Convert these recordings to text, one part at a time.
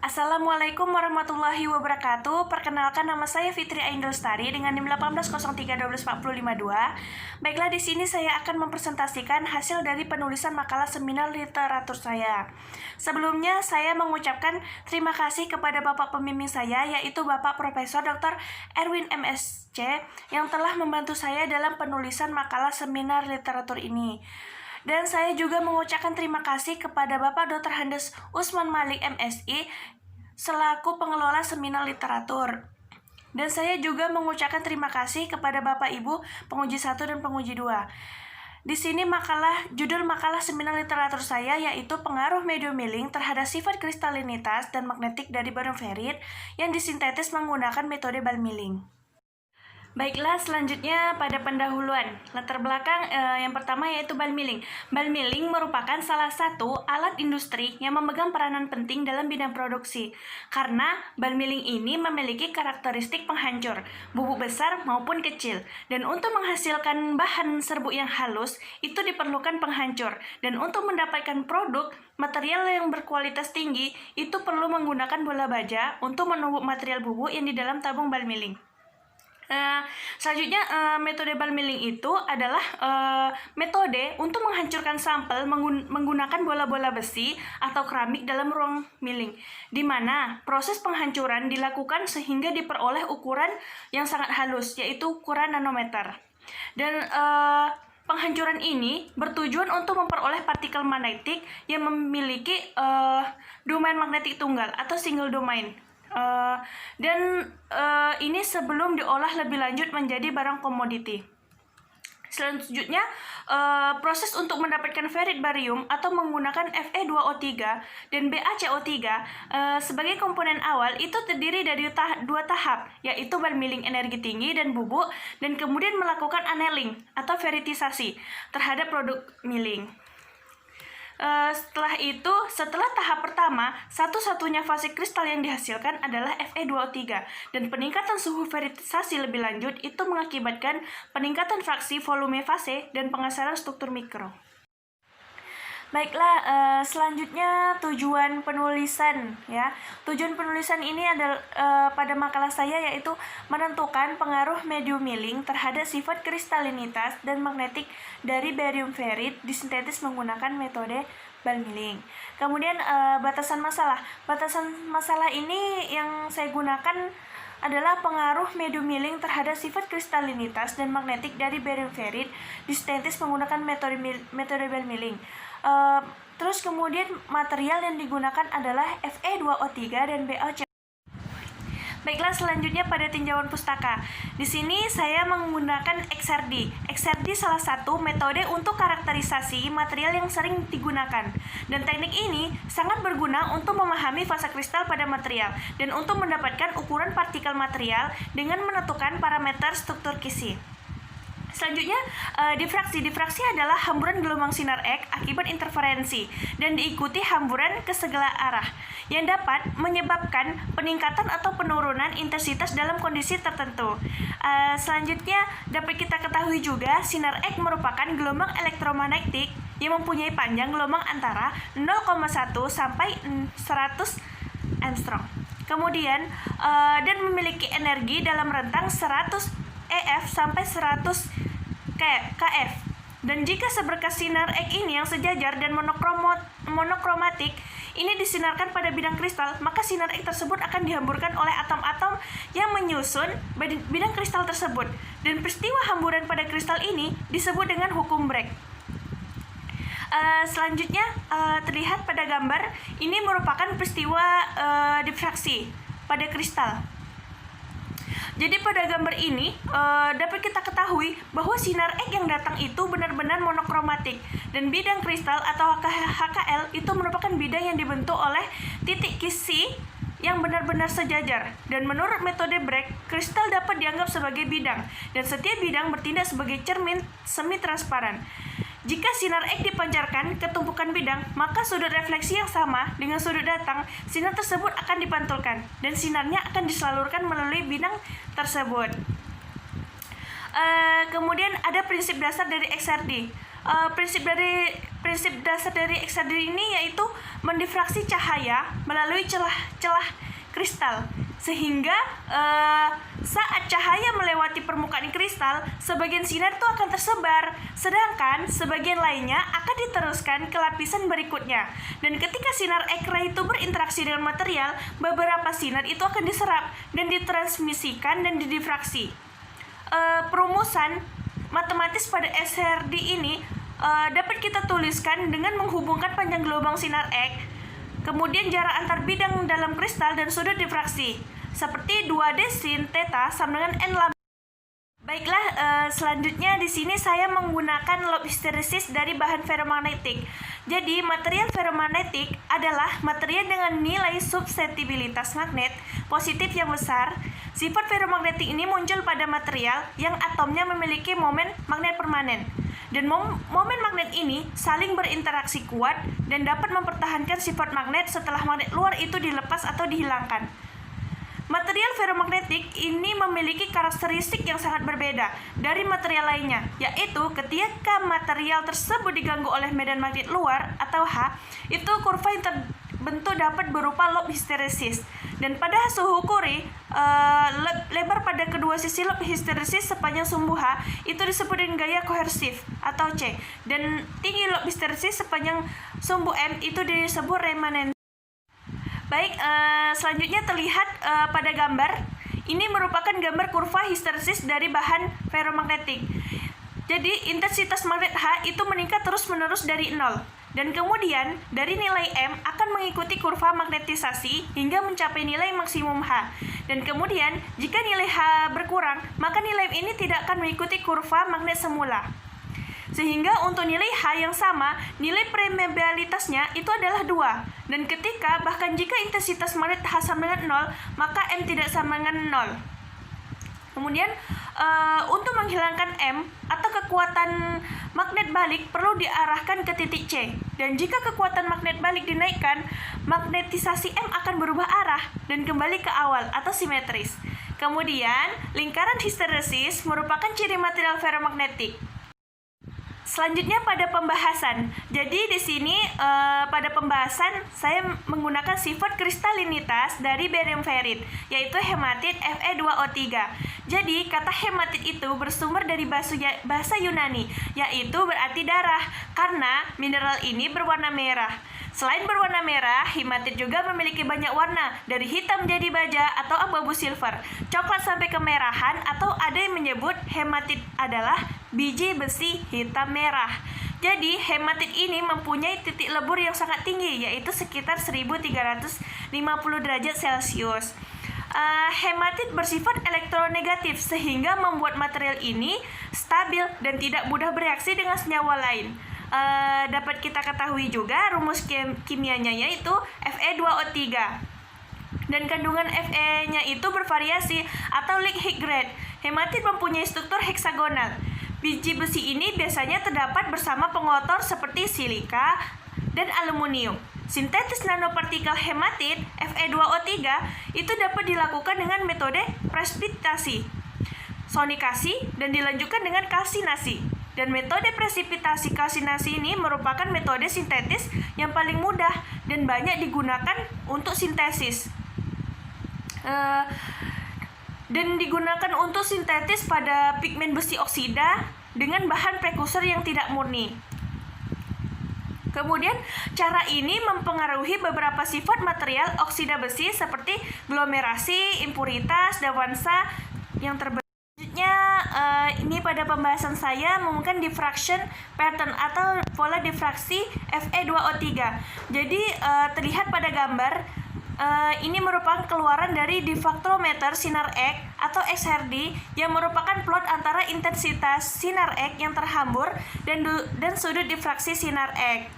Assalamualaikum warahmatullahi wabarakatuh. Perkenalkan, nama saya Fitri Ainul Lestari dengan NIM 1803124052. Baiklah, di sini saya akan mempresentasikan hasil dari penulisan makalah seminar literatur saya. Sebelumnya saya mengucapkan terima kasih kepada Bapak pembimbing saya, yaitu Bapak Profesor Dr. Erwin MSc yang telah membantu saya dalam penulisan makalah seminar literatur ini. Dan saya juga mengucapkan terima kasih kepada Bapak Dr. Handes Usman Malik MSI selaku pengelola seminar literatur. Dan saya juga mengucapkan terima kasih kepada Bapak Ibu penguji 1 dan penguji 2. Di sini judul makalah seminar literatur saya yaitu pengaruh medium milling terhadap sifat kristalinitas dan magnetik dari barium ferrit yang disintetis menggunakan metode Ball milling. Baiklah, selanjutnya pada pendahuluan. Latar belakang yang pertama yaitu Ball milling. Ball milling merupakan salah satu alat industri yang memegang peranan penting dalam bidang produksi. Karena Ball milling ini memiliki karakteristik penghancur, bubuk besar maupun kecil. Dan untuk menghasilkan bahan serbuk yang halus, itu diperlukan penghancur. Dan untuk mendapatkan produk material yang berkualitas tinggi, itu perlu menggunakan bola baja untuk menumbuk material bubuk yang di dalam tabung Ball milling. Selanjutnya metode Ball milling itu adalah metode untuk menghancurkan sampel menggunakan bola-bola besi atau keramik dalam ruang milling, di mana proses penghancuran dilakukan sehingga diperoleh ukuran yang sangat halus, yaitu ukuran nanometer. Dan penghancuran ini bertujuan untuk memperoleh partikel magnetik yang memiliki domain magnetik tunggal atau single domain. Ini sebelum diolah lebih lanjut menjadi barang komoditi. Selanjutnya, proses untuk mendapatkan ferrit barium atau menggunakan Fe2O3 dan BaCO3 sebagai komponen awal itu terdiri dari dua tahap, yaitu Ball milling energi tinggi dan bubuk, dan kemudian melakukan annealing atau ferritisasi terhadap produk milling. Setelah tahap pertama, satu-satunya fase kristal yang dihasilkan adalah Fe2O3, dan peningkatan suhu ferritisasi lebih lanjut itu mengakibatkan peningkatan fraksi volume fase dan pengesaran struktur mikro. Baiklah, selanjutnya tujuan penulisan ya. Tujuan penulisan ini adalah pada makalah saya yaitu menentukan pengaruh medium milling terhadap sifat kristalinitas dan magnetik dari barium ferrit disintetis menggunakan metode Ball milling. Kemudian batasan masalah. Batasan masalah ini yang saya gunakan adalah pengaruh medium milling terhadap sifat kristalinitas dan magnetik dari barium ferrit disintetis menggunakan metode Ball milling. Terus kemudian material yang digunakan adalah Fe2O3 dan BaCO3. Baiklah, selanjutnya pada tinjauan pustaka. Di sini saya menggunakan XRD. XRD salah satu metode untuk karakterisasi material yang sering digunakan. Dan teknik ini sangat berguna untuk memahami fase kristal pada material dan untuk mendapatkan ukuran partikel material dengan menentukan parameter struktur kisi. Selanjutnya, difraksi. Difraksi adalah hamburan gelombang sinar X akibat interferensi dan diikuti hamburan ke segala arah yang dapat menyebabkan peningkatan atau penurunan intensitas dalam kondisi tertentu. Selanjutnya, dapat kita ketahui juga sinar X merupakan gelombang elektromagnetik yang mempunyai panjang gelombang antara 0,1 sampai 100 angstrom. Kemudian, dan memiliki energi dalam rentang 100 EF sampai 100 KF. Dan jika seberkas sinar X ini yang sejajar dan monokromatik ini disinarkan pada bidang kristal, maka sinar X tersebut akan dihamburkan oleh atom-atom yang menyusun bidang kristal tersebut. Dan peristiwa hamburan pada kristal ini disebut dengan hukum Bragg. Selanjutnya terlihat pada gambar ini merupakan peristiwa difraksi pada kristal. Jadi pada gambar ini dapat kita ketahui bahwa sinar X yang datang itu benar-benar monokromatik dan bidang kristal atau HKL itu merupakan bidang yang dibentuk oleh titik kisi yang benar-benar sejajar. Dan menurut metode Bragg, kristal dapat dianggap sebagai bidang dan setiap bidang bertindak sebagai cermin semi transparan. Jika sinar X dipancarkan ke tumpukan bidang, maka sudut refleksi yang sama dengan sudut datang, sinar tersebut akan dipantulkan, dan sinarnya akan disalurkan melalui bidang tersebut. Kemudian ada prinsip dasar dari XRD. prinsip dasar dari XRD ini yaitu mendifraksi cahaya melalui celah-celah kristal, sehingga saat cahaya melewati permukaan kristal, sebagian sinar itu akan tersebar, sedangkan sebagian lainnya akan diteruskan ke lapisan berikutnya. Dan ketika sinar X-ray itu berinteraksi dengan material, beberapa sinar itu akan diserap dan ditransmisikan dan didifraksi. Perumusan matematis pada XRD ini dapat kita tuliskan dengan menghubungkan panjang gelombang sinar X, kemudian jarak antar bidang dalam kristal dan sudut difraksi, seperti 2D sin theta sama dengan n lambda. Baiklah, selanjutnya di sini saya menggunakan lob hysteresis dari bahan ferromagnetik. Jadi, material ferromagnetik adalah material dengan nilai susceptibilitas magnet positif yang besar. Sifat ferromagnetik ini muncul pada material yang atomnya memiliki momen magnet permanen. Dan momen magnet ini saling berinteraksi kuat dan dapat mempertahankan sifat magnet setelah magnet luar itu dilepas atau dihilangkan. Material ferromagnetik ini memiliki karakteristik yang sangat berbeda dari material lainnya, yaitu ketika material tersebut diganggu oleh medan magnet luar atau H, itu kurva yang terbentuk dapat berupa lob hysteresis. Dan pada suhu Curie, lebar pada kedua sisi lob hysteresis sepanjang sumbu H itu disebut dengan gaya kohersif atau C, dan tinggi lob hysteresis sepanjang sumbu M itu disebut remanensi. Baik, selanjutnya terlihat pada gambar. Ini merupakan gambar kurva histeresis dari bahan ferromagnetik. Jadi, intensitas magnet H itu meningkat terus-menerus dari 0. Dan kemudian, dari nilai M akan mengikuti kurva magnetisasi hingga mencapai nilai maksimum H. Dan kemudian, jika nilai H berkurang, maka nilai ini tidak akan mengikuti kurva magnet semula. Sehingga untuk nilai H yang sama, nilai permeabilitasnya itu adalah 2. Dan bahkan jika intensitas magnet H sama dengan 0, maka M tidak sama dengan 0. Kemudian, untuk menghilangkan M atau kekuatan magnet balik perlu diarahkan ke titik C. Dan jika kekuatan magnet balik dinaikkan, magnetisasi M akan berubah arah dan kembali ke awal atau simetris. Kemudian, lingkaran histeresis merupakan ciri material ferromagnetik. Selanjutnya pada pembahasan. Jadi di sini pada pembahasan saya menggunakan sifat kristalinitas dari barium ferrit, yaitu hematit Fe2O3. Jadi kata hematit itu bersumber dari bahasa Yunani, yaitu berarti darah, karena mineral ini berwarna merah. Selain berwarna merah, hematit juga memiliki banyak warna, dari hitam jadi baja atau abu-abu silver, coklat sampai kemerahan, atau ada yang menyebut hematit adalah biji besi hitam merah. Jadi, hematit ini mempunyai titik lebur yang sangat tinggi, yaitu sekitar 1350 derajat Celcius. Hematit bersifat elektronegatif, sehingga membuat material ini stabil dan tidak mudah bereaksi dengan senyawa lain. Dapat kita ketahui juga rumus kimianya yaitu Fe2O3. Dan kandungan Fe-nya itu bervariasi atau Lipschitz grade. Hematit mempunyai struktur heksagonal. Biji besi ini biasanya terdapat bersama pengotor seperti silika dan aluminium. Sintetis nanopartikel hematit Fe2O3 itu dapat dilakukan dengan metode presipitasi, sonikasi, dan dilanjutkan dengan kalsinasi. Dan metode presipitasi kalsinasi ini merupakan metode sintetis yang paling mudah dan banyak digunakan untuk sintesis. Dan digunakan untuk sintetis pada pigmen besi oksida dengan bahan prekursor yang tidak murni. Kemudian, cara ini mempengaruhi beberapa sifat material oksida besi seperti aglomerasi, impuritas, dan wansa yang terbentuk. Selanjutnya, ini pada pembahasan saya menggunakan diffraction pattern atau pola difraksi Fe2O3. Jadi, terlihat pada gambar, ini merupakan keluaran dari diffractometer sinar X atau XRD yang merupakan plot antara intensitas sinar X yang terhambur dan sudut difraksi sinar X.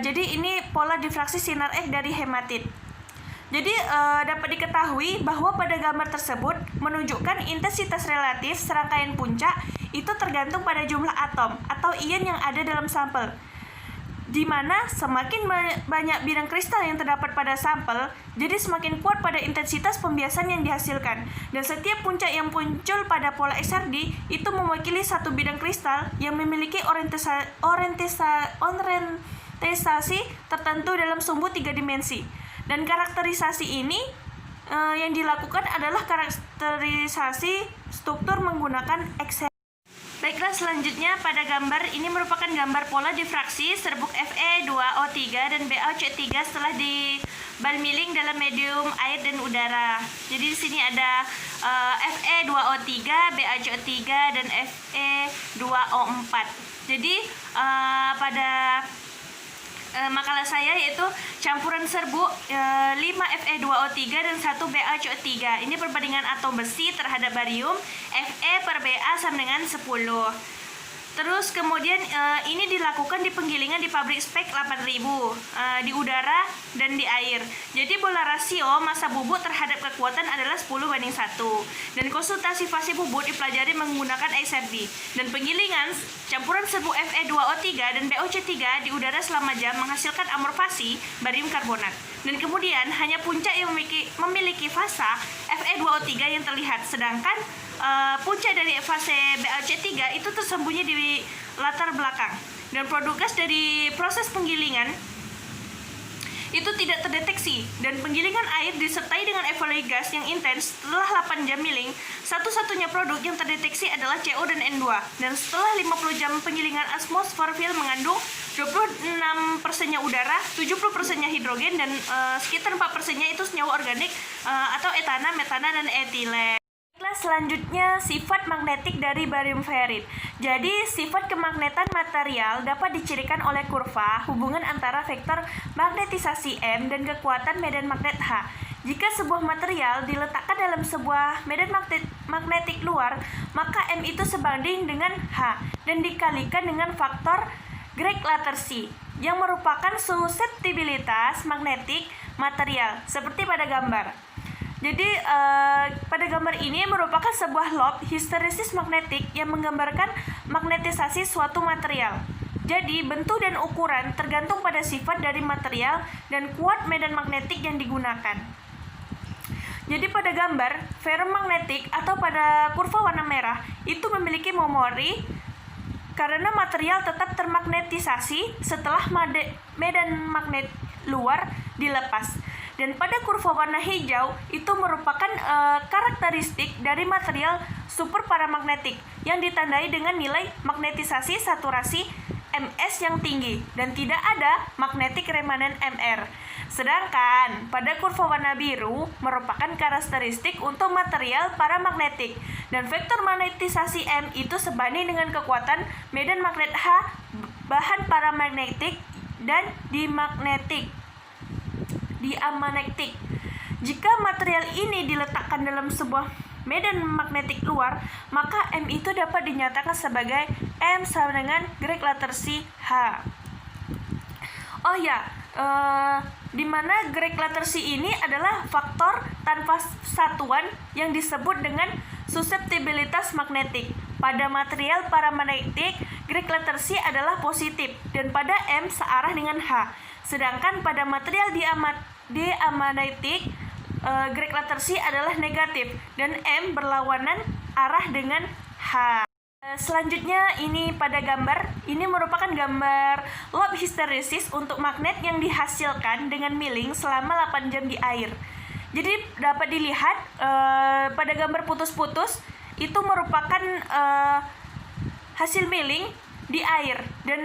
Jadi ini pola difraksi sinar X dari hematit. Jadi dapat diketahui bahwa pada gambar tersebut menunjukkan intensitas relatif serangkaian puncak itu tergantung pada jumlah atom atau ion yang ada dalam sampel. di mana semakin banyak bidang kristal yang terdapat pada sampel, jadi semakin kuat pada intensitas pembiasan yang dihasilkan. Dan setiap puncak yang muncul pada pola XRD itu mewakili satu bidang kristal yang memiliki orientisasi tertentu dalam sumbu 3 dimensi. Dan karakterisasi ini yang dilakukan adalah karakterisasi struktur menggunakan XRD. Baiklah, selanjutnya pada gambar ini merupakan gambar pola difraksi serbuk Fe2O3 dan BaCO3 setelah dibalmiling dalam medium air dan udara. Jadi di sini ada Fe2O3, BaCO3 dan Fe2O4. Jadi pada makalah saya yaitu campuran serbuk 5 Fe2O3 dan 1 BaCO3. Ini perbandingan atom besi terhadap barium, Fe per Ba sama dengan 10. Terus kemudian ini dilakukan di penggilingan di pabrik spek 8000 di udara dan di air. Jadi bola rasio massa bubuk terhadap kekuatan adalah 10:1. Dan konsultasi fase bubuk dipelajari menggunakan XRD. Dan penggilingan campuran serbuk Fe2O3 dan BaCO3 di udara selama jam menghasilkan amorfasi barium karbonat. Dan kemudian hanya puncak yang memiliki fasa Fe2O3 yang terlihat, sedangkan puncak dari fase BaCO3 itu tersembunyi di latar belakang. Dan produk gas dari proses penggilingan itu tidak terdeteksi, dan penggilingan air disertai dengan evaluasi gas yang intens setelah 8 jam milling. Satu-satunya produk yang terdeteksi adalah CO dan N2. Dan setelah 50 jam penggilingan, atmosfer film mengandung 26%-nya udara, 70%-nya hidrogen, dan sekitar 4%-nya itu senyawa organik atau etana, metana, dan etilen. Selanjutnya, sifat magnetik dari barium ferrit. Jadi, sifat kemagnetan material dapat dicirikan oleh kurva hubungan antara vektor magnetisasi M dan kekuatan medan magnet H. Jika sebuah material diletakkan dalam sebuah medan magnetik luar, maka M itu sebanding dengan H dan dikalikan dengan faktor Greg Latercy yang merupakan suseptibilitas magnetik material, seperti pada gambar. Jadi pada gambar ini merupakan sebuah lob histeresis magnetik yang menggambarkan magnetisasi suatu material. Jadi bentuk dan ukuran tergantung pada sifat dari material dan kuat medan magnetik yang digunakan. Jadi pada gambar ferromagnetik atau pada kurva warna merah itu memiliki memori karena material tetap termagnetisasi setelah medan magnet luar dilepas. Dan pada kurva warna hijau itu merupakan karakteristik dari material superparamagnetik yang ditandai dengan nilai magnetisasi saturasi Ms yang tinggi dan tidak ada magnetic remanen Mr. Sedangkan pada kurva warna biru merupakan karakteristik untuk material paramagnetik dan vektor magnetisasi M itu sebanding dengan kekuatan medan magnet H, bahan paramagnetik dan diamagnetik. Jika material ini diletakkan dalam sebuah medan magnetik luar, maka M itu dapat dinyatakan sebagai M sama dengan Greg Latercy H. Oh ya, di mana Greg Latercy ini adalah faktor tanpa satuan yang disebut dengan suseptibilitas magnetik. Pada material paramagnetik, Greg Latercy adalah positif dan pada M searah dengan H. Sedangkan pada material diamagnetik, Greg Latercy adalah negatif dan M berlawanan arah dengan H. Selanjutnya ini pada gambar, ini merupakan gambar lob histeresis untuk magnet yang dihasilkan dengan milling selama 8 jam di air. Jadi dapat dilihat pada gambar putus-putus itu merupakan hasil milling di air, dan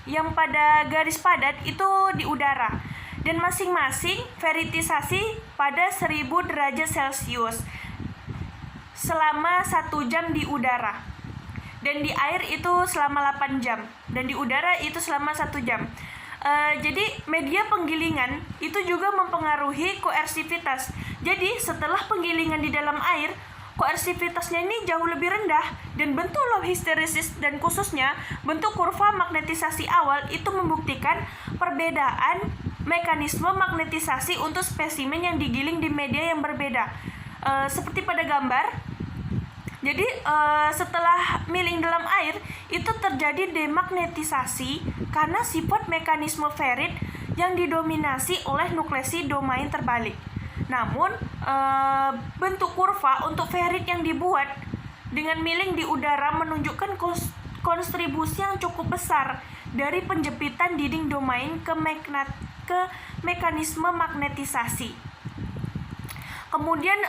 yang pada garis padat itu di udara, dan masing-masing ferritisasi pada 1000 derajat Celcius selama 1 jam di udara, dan di air itu selama 8 jam, dan di udara itu selama 1 jam. Jadi media penggilingan itu juga mempengaruhi koersivitas. Jadi setelah penggilingan di dalam air, koersivitasnya ini jauh lebih rendah, dan bentuk lob histeresis dan khususnya bentuk kurva magnetisasi awal itu membuktikan perbedaan mekanisme magnetisasi untuk spesimen yang digiling di media yang berbeda. Seperti pada gambar, Jadi setelah milling dalam air itu terjadi demagnetisasi karena sifat mekanisme ferrit yang didominasi oleh nuklesi domain terbalik. Namun bentuk kurva untuk ferrit yang dibuat dengan milling di udara menunjukkan kontribusi yang cukup besar dari penjepitan dinding domain ke mekanisme magnetisasi. Kemudian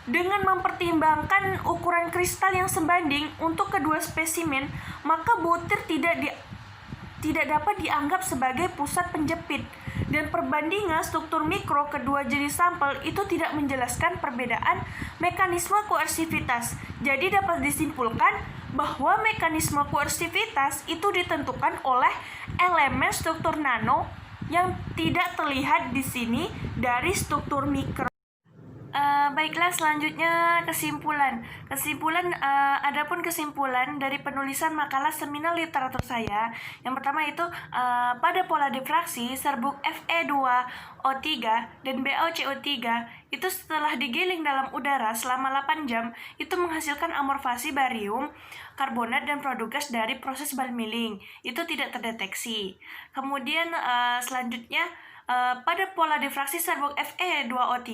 dengan mempertimbangkan ukuran kristal yang sebanding untuk kedua spesimen, maka butir tidak dapat dianggap sebagai pusat penjepit, dan perbandingan struktur mikro kedua jenis sampel itu tidak menjelaskan perbedaan mekanisme koersivitas. Jadi dapat disimpulkan bahwa mekanisme koersivitas itu ditentukan oleh elemen struktur nano yang tidak terlihat di sini dari struktur mikro. Baiklah, selanjutnya kesimpulan. Adapun kesimpulan dari penulisan makalah seminar literatur saya. Yang pertama itu pada pola difraksi serbuk Fe2O3 dan BaCO3 itu setelah digiling dalam udara selama 8 jam itu menghasilkan amorfasi barium, karbonat dan produk gas dari proses bulk milling. Itu tidak terdeteksi. Kemudian selanjutnya pada pola difraksi serbuk Fe2O3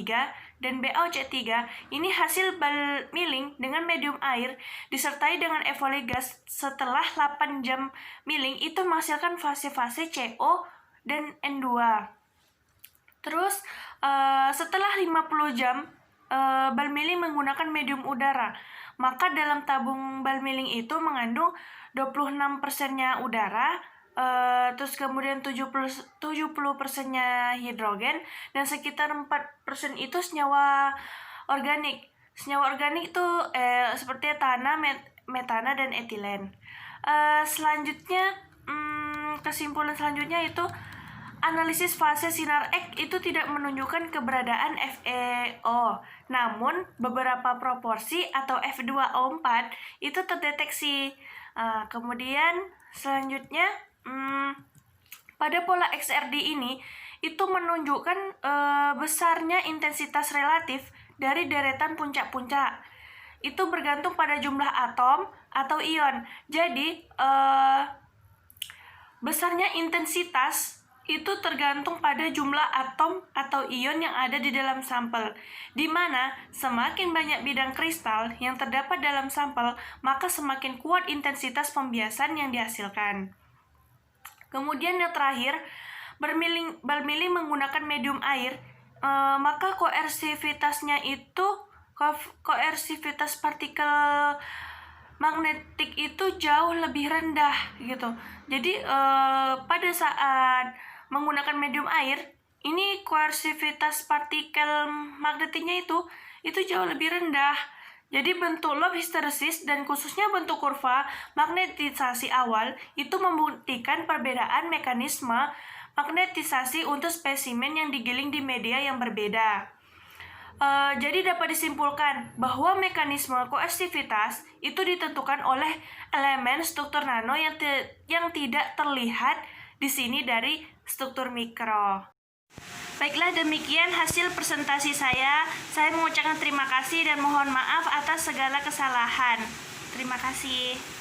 dan BaOC3 ini hasil bulk milling dengan medium air disertai dengan evoli gas setelah 8 jam milling itu menghasilkan fase-fase CO dan N2. Terus setelah 50 jam bulk milling menggunakan medium udara, maka dalam tabung bulk milling itu mengandung 26%-nya udara, terus kemudian 70%-nya hidrogen, dan sekitar 4% itu senyawa organik. Senyawa organik itu seperti tanah, metana, dan etilen. Selanjutnya, kesimpulan selanjutnya itu analisis fase sinar X itu tidak menunjukkan keberadaan FeO. Namun, beberapa proporsi atau F2O4 itu terdeteksi. Kemudian, selanjutnya, pada pola XRD ini itu menunjukkan besarnya intensitas relatif dari deretan puncak-puncak. Itu bergantung pada jumlah atom atau ion. Jadi besarnya intensitas itu tergantung pada jumlah atom atau ion yang ada di dalam sampel, di mana semakin banyak bidang kristal yang terdapat dalam sampel, maka semakin kuat intensitas pembiasan yang dihasilkan. Kemudian yang terakhir, bulk milling menggunakan medium air, maka koersivitasnya itu koersivitas partikel magnetik itu jauh lebih rendah gitu. Jadi pada saat menggunakan medium air, ini koersivitas partikel magnetiknya itu jauh lebih rendah. Jadi bentuk lobe histeresis dan khususnya bentuk kurva magnetisasi awal itu membuktikan perbedaan mekanisme magnetisasi untuk spesimen yang digiling di media yang berbeda. Jadi dapat disimpulkan bahwa mekanisme koersivitas itu ditentukan oleh elemen struktur nano yang tidak terlihat di sini dari struktur mikro. Baiklah, demikian hasil presentasi saya. Saya mengucapkan terima kasih dan mohon maaf atas segala kesalahan. Terima kasih.